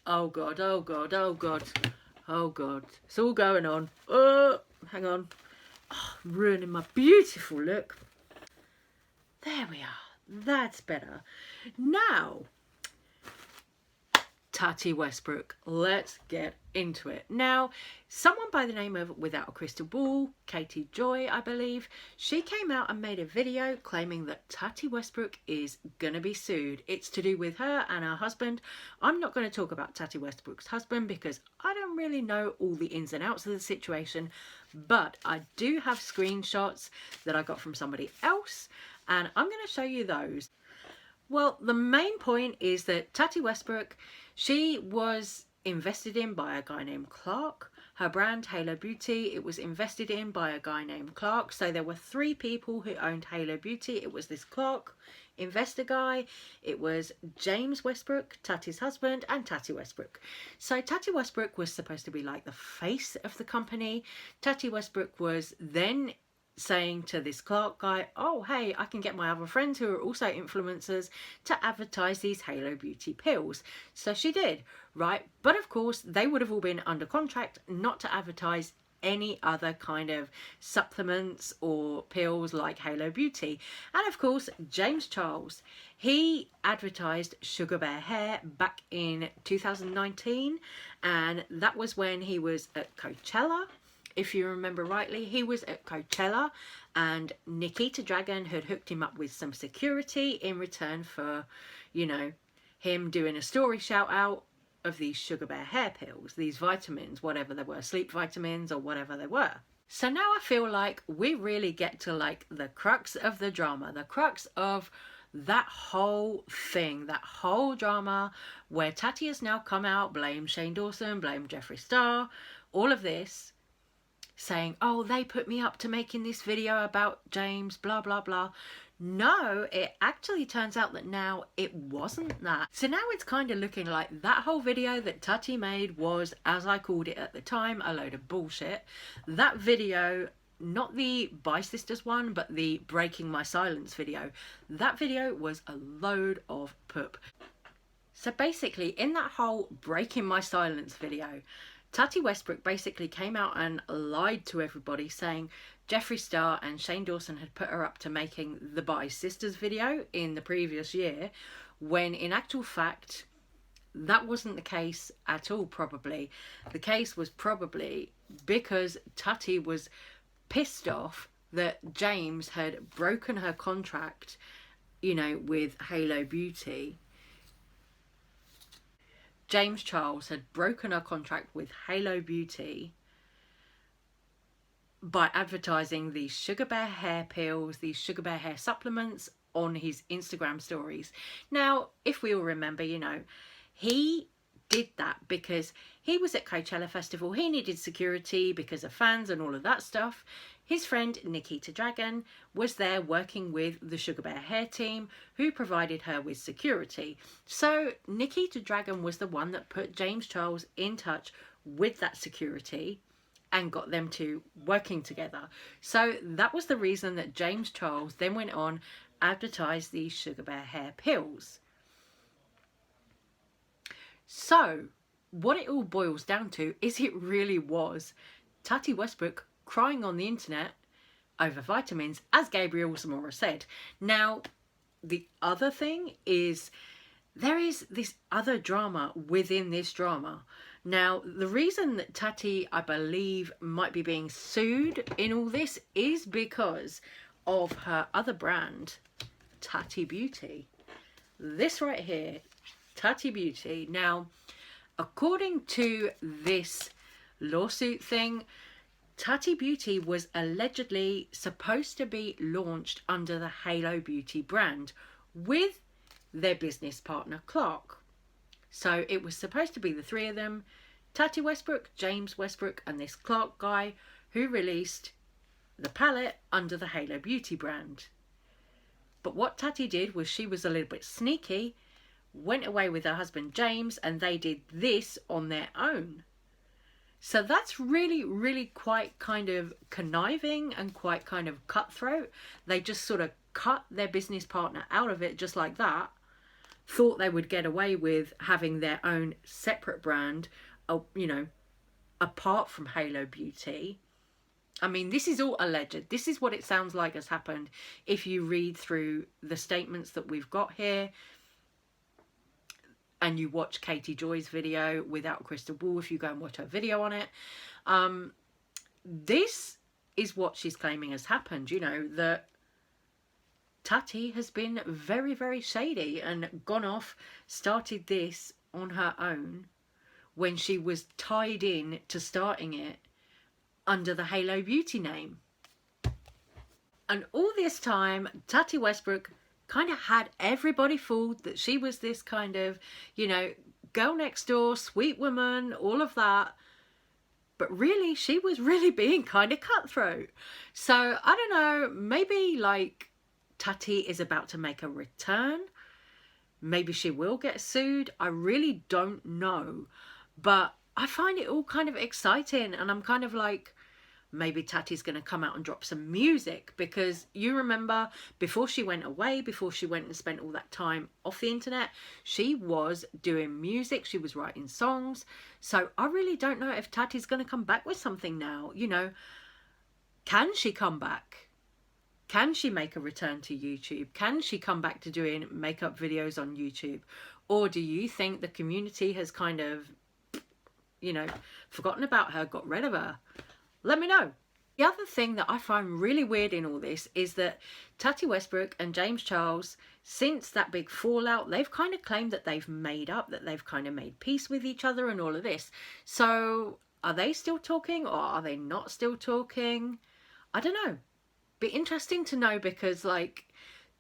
Oh God, oh God, oh God, oh God. It's all going on. Hang on. Oh, I'm ruining my beautiful look. There we are. That's better. Now, Tati Westbrook. Let's get into it. Now, someone by the name of Without a Crystal Ball, Katie Joy, I believe, she came out and made a video claiming that Tati Westbrook is going to be sued. It's to do with her and her husband. I'm not going to talk about Tati Westbrook's husband because I don't really know all the ins and outs of the situation, but I do have screenshots that I got from somebody else, and I'm going to show you those. Well, the main point is that Tati Westbrook, she was invested in by a guy named Clark. Her brand, Halo Beauty, it was invested in by a guy named Clark. So there were 3 people who owned Halo Beauty. It was this Clark investor guy, it was James Westbrook, Tati's husband, and Tati Westbrook. So Tati Westbrook was supposed to be like the face of the company. Tati Westbrook was then saying to this Clark guy, oh hey, I can get my other friends who are also influencers to advertise these Halo Beauty pills. So she did, right? But of course they would have all been under contract not to advertise any other kind of supplements or pills like Halo Beauty. And of course James Charles, he advertised Sugar Bear hair back in 2019, and that was when he was at Coachella. If you remember rightly, he was at Coachella and Nikita Dragon had hooked him up with some security in return for, you know, him doing a story shout out of these Sugar Bear hair pills, these vitamins, whatever they were, sleep vitamins or whatever they were. So now I feel like we really get to like the crux of the drama, the crux of that whole thing, that whole drama where Tati has now come out, blame Shane Dawson, blame Jeffree Star, all of this, saying, oh, they put me up to making this video about James, blah, blah, blah. No, it actually turns out that now it wasn't that. So now it's kind of looking like that whole video that Tati made was, as I called it at the time, a load of bullshit. That video, not the Bye Sisters one, but the Breaking My Silence video, that video was a load of poop. So basically, in that whole Breaking My Silence video, Tati Westbrook basically came out and lied to everybody, saying Jeffree Star and Shane Dawson had put her up to making the Bye Sisters video in the previous year, when in actual fact that wasn't the case at all. Probably the case was probably because Tati was pissed off that James had broken her contract, you know, with Halo Beauty. James Charles had broken her contract with Halo Beauty by advertising these Sugar Bear hair pills, these Sugar Bear hair supplements on his Instagram stories. Now, if we all remember, you know, he did that because he was at Coachella Festival. He needed security because of fans and all of that stuff. His friend Nikita Dragon was there working with the Sugar Bear hair team, who provided her with security. So Nikita Dragon was the one that put James Charles in touch with that security and got them to working together. So that was the reason that James Charles then went on advertised these Sugar Bear hair pills. So what it all boils down to is it really was Tati Westbrook crying on the internet over vitamins, as Gabriel Zamora said. Now, the other thing is there is this other drama within this drama. Now, the reason that Tati, I believe, might be being sued in all this is because of her other brand, Tati Beauty. This right here, Tati Beauty. Now, according to this lawsuit thing, Tati Beauty was allegedly supposed to be launched under the Halo Beauty brand with their business partner Clark. So it was supposed to be the 3 of them, Tati Westbrook, James Westbrook, and this Clark guy, who released the palette under the Halo Beauty brand. But what Tati did was she was a little bit sneaky, went away with her husband James, and they did this on their own. So that's really, really quite kind of conniving and quite kind of cutthroat. They just sort of cut their business partner out of it just like that. thought they would get away with having their own separate brand, you know, apart from Halo Beauty. I mean, this is all alleged. This is what it sounds like has happened if you read through the statements that we've got here and you watch Katie Joy's video without crystal ball, if you go and watch her video on it. This is what she's claiming has happened, you know, that Tati has been very, very shady and gone off, started this on her own when she was tied in to starting it under the Halo Beauty name. And all this time, Tati Westbrook kind of had everybody fooled that she was this kind of, you know, girl next door, sweet woman, all of that. But really, she was really being kind of cutthroat. So, I don't know, maybe like Tati is about to make a return. Maybe she will get sued. I really don't know. But I find it all kind of exciting. And I'm kind of like, maybe Tati's going to come out and drop some music, because you remember before she went away, before she went and spent all that time off the internet, she was doing music, she was writing songs. So I really don't know if Tati's going to come back with something now. You know, can she come back? Can she make a return to YouTube? Can she come back to doing makeup videos on YouTube? Or do you think the community has kind of, you know, forgotten about her, got rid of her? Let me know. The other thing that I find really weird in all this is that Tati Westbrook and James Charles, since that big fallout, they've kind of claimed that they've made up, that they've kind of made peace with each other and all of this. So are they still talking, or are they not still talking? I don't know. Be interesting to know, because like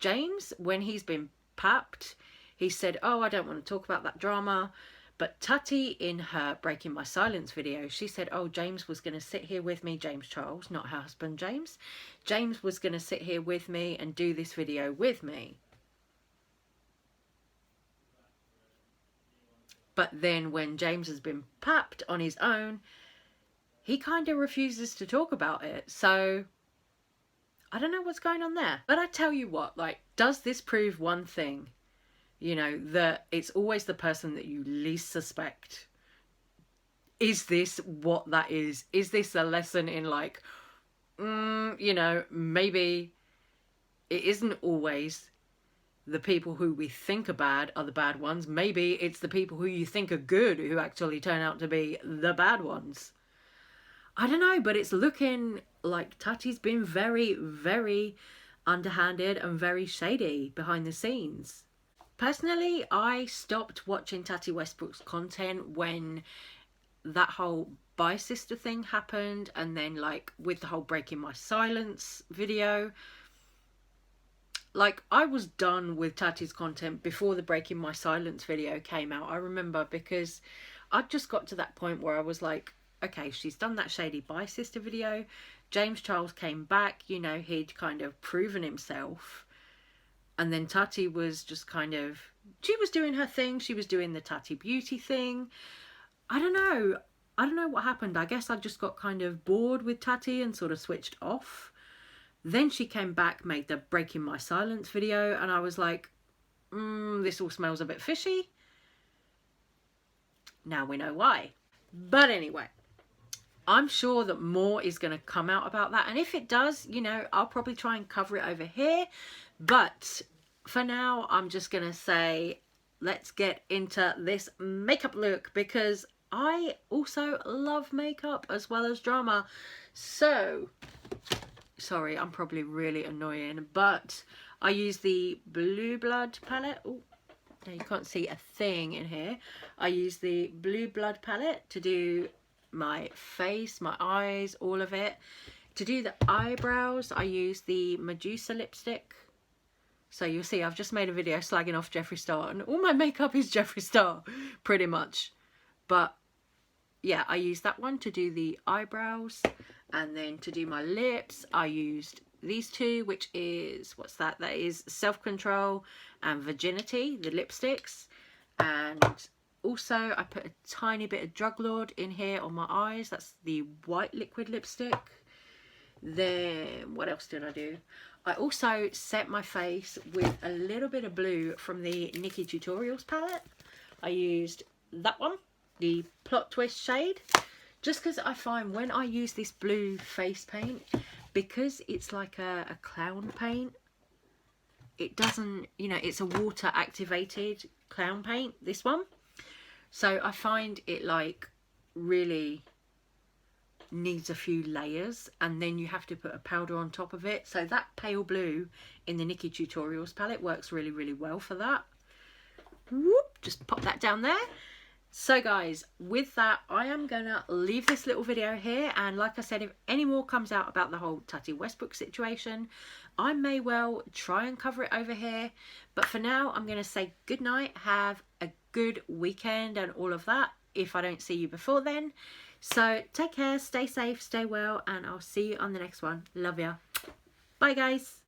James, when he's been papped, he said, oh, I don't want to talk about that drama. But Tati, in her Breaking My Silence video, she said, oh, James was going to sit here with me, James Charles, not her husband James. James was going to sit here with me and do this video with me. But then when James has been papped on his own, he kind of refuses to talk about it. So I don't know what's going on there. But I tell you what, like, does this prove one thing? You know, that it's always the person that you least suspect. Is this what that is? Is this a lesson in like, you know, maybe it isn't always the people who we think are bad are the bad ones. Maybe it's the people who you think are good who actually turn out to be the bad ones. I don't know, but it's looking like Tati's been very, very underhanded and very shady behind the scenes. Personally, I stopped watching Tati Westbrook's content when that whole Bye Sister thing happened, and then like with the whole Breaking My Silence video. Like, I was done with Tati's content before the Breaking My Silence video came out. I remember, because I just got to that point where I was like, okay, she's done that shady Bye Sister video. James Charles came back, you know, he'd kind of proven himself. And then Tati was just kind of, she was doing her thing. She was doing the Tati Beauty thing. I don't know. I don't know what happened. I guess I just got kind of bored with Tati and sort of switched off. Then she came back, made the Breaking My Silence video. And I was like, this all smells a bit fishy. Now we know why. But anyway, I'm sure that more is going to come out about that. And if it does, you know, I'll probably try and cover it over here. But for now, I'm just going to say, let's get into this makeup look, because I also love makeup as well as drama. So, sorry, I'm probably really annoying, but I use the Blue Blood palette. Oh, now you can't see a thing in here. I use the Blue Blood palette to do my face, my eyes, all of it. To do the eyebrows, I use the Medusa lipstick. So you'll see, I've just made a video slagging off Jeffree Star, and all my makeup is Jeffree Star, pretty much. But yeah, I used that one to do the eyebrows. And then to do my lips, I used these two, which is, what's that? That is Self Control and Virginity, the lipsticks. And also I put a tiny bit of Drug Lord in here on my eyes. That's the white liquid lipstick. Then what else did I do? I also set my face with a little bit of blue from the Nikki Tutorials palette. I used that one, the Plot Twist shade, just because I find when I use this blue face paint, because it's like a clown paint, it doesn't, you know, it's a water activated clown paint, this one. So I find it like really needs a few layers, and then you have to put a powder on top of it. So that pale blue in the Nikki Tutorials palette works really, really well for that. Whoop, just pop that down there. So guys, with that, I am gonna leave this little video here, and like I said, if any more comes out about the whole Tati Westbrook situation, I may well try and cover it over here. But for now, I'm gonna say good night, have a good weekend and all of that, if I don't see you before then. So take care, stay safe, stay well, and I'll see you on the next one. Love ya. Bye guys.